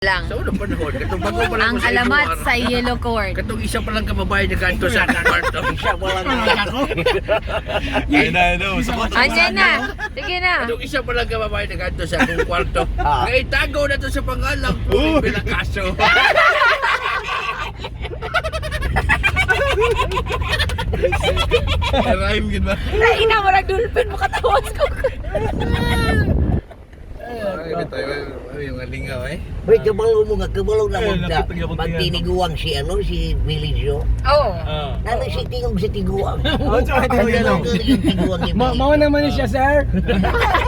lang. Sa unang panahon, katong bago pa lang Ang ko sa alamat Eduard. sa Yellow Court. Katong isa pa lang kababae na ganto sa kwarto. Isa pa lang ako. Ay na, no. Andiyan na. Sige na. Katong isa pa lang kababae na ganto sa akong kwarto. Kaya itago na to sa pangalang ko bilang kaso. Rhyme gid ba? Ina mo nagdulpin mo katawas ko. Ay, yung alingaw eh. Wait, kabalo mo nga, kabalo na mo Eh, na. nakita niya Pag kunti, tiniguang si ano, si Villaggio. Oo. Nana si tingog sa tiguang. tsaka tingog yan, oh. Yung tiguang ni Villaggio. Mao naman siya, sir.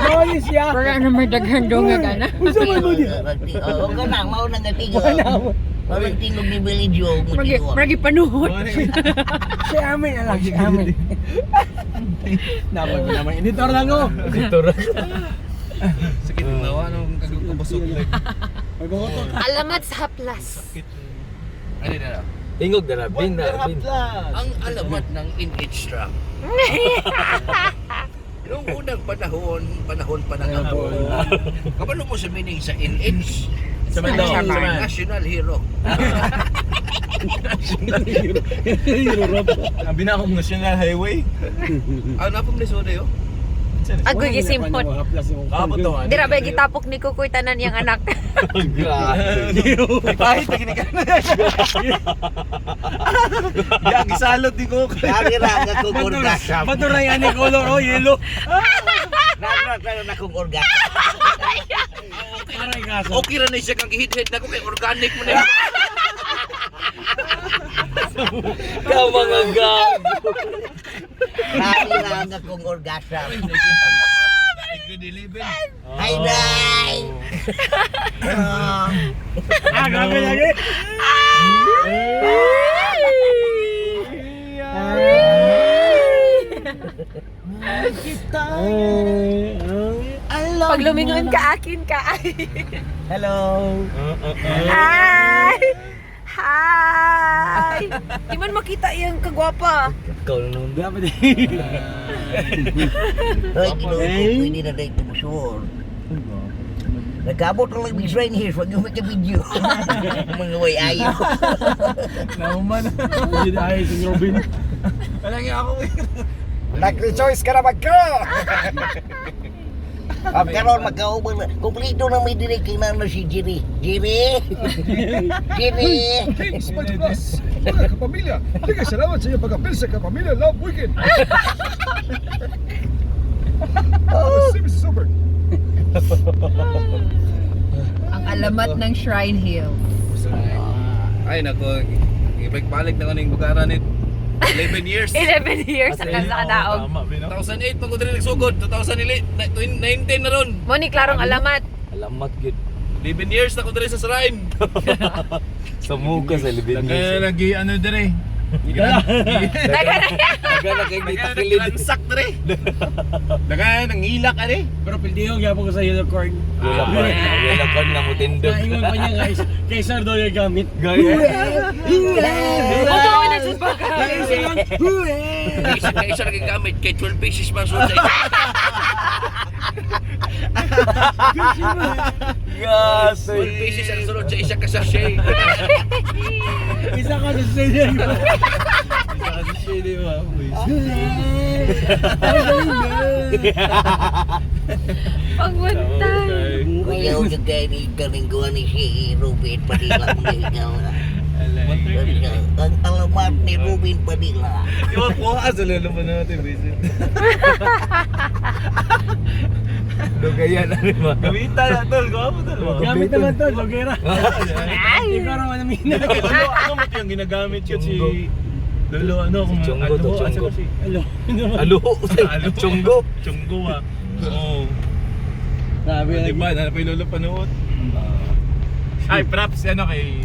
Mao ni siya. Pero ano may daghang dunga ka na. Oo, ka na, mao na nga tiguang. Parang tingog ni Villaggio mo tiguang. Maragi panuhot. Si Amin alam, si Amin. Dapat mo naman. Editor lang oh. Sakit ng nawa nung kagubusog like. Mag-utot. Alamat sa Haplas. Ano na? Tingog na bin na bin. Ang alamat ng NH truck. Noong unang panahon pa ng hapon. Kapano mo sa meaning sa NH? Sa man daw, sa man. National Hero. Ang binakong National Highway. Ano na pong lisod yun? Agoy gisimpot. Kapot to. Dira ba gitapok ni Kukoy tanan yang anak. Kahit na kinikan. Yang gisalot ni ko. Lagi raga kong orgasm. Paturay ani color oh, yellow. Lagi na kong orgasm. Aray kaso. Okay ra na siya kang hit-hit na ko kay organic mo na. Ka mga gag. Lagi raga kong orgasm. Nag-deliver. Hi, Day! Grabe lagi. Pag lumingon ka akin ka. Hello. Hi. Hi. Di man makita yung kagwapa. Ikaw na nung Dapat Hoy, pwede na dahil tumusur. Nagkabot lang lang rain here, wag yung video. Mga way ayaw. nauman. Hindi ay si Robin. Walang ako eh. Nag-rejoice ka na magka. Karon magkauban na. Kumplito na may direct na si Jiri. Jiri! Jiri! Smart Plus, mga kapamilya. Liga salamat sa iyong pag-apil sa Kapamilya Love Weekend. Sim Super. Ang alamat ng Shrine Hill. Ay nako, ibalik-balik na kaning bukaran nit. 11 years. 11 years ang nasa kadaog. 2008 pa ko diri nagsugod, 2019 na ron. Mo ni klarong alamat. Alamat gid. 11 years na ko diri sa Shrine. Sa muka sa libin. Kaya lagi ano dire. Daga na. Nagana kay may takilid. Lansak diri. Daga nang ilak ani. Pero pildihog yapon ko sa yellow corn. Wala pa. Wala pa na mo tindo. Naingon pa niya guys. Kay Sir daw yung gamit. Totoo na sa baka. Isa lagi gamit kay 12 pieces man so sa Gas. 12 pieces ang sulod sa isa ka sachet. Isa ka sa stadium. Pagwantay. Kuya ko yung kaya ni Kalingguan ni si Ruben Padilla. Ang alamat ni Ruben Padilla. Iwan po sa lolo mo natin visit. Lugayan na rin mga. Gamitan na tol, gawa mo tol. Gamit naman to, logera. Ikaw raw ano mina. Ano mo yung ginagamit yun si Lolo ano kung Chunggo to, chunggo. Hello. Alo. Chunggo. Chunggo ah. Oo. Sabi Diba, na pa yung lolo panood. Ay, props ano kay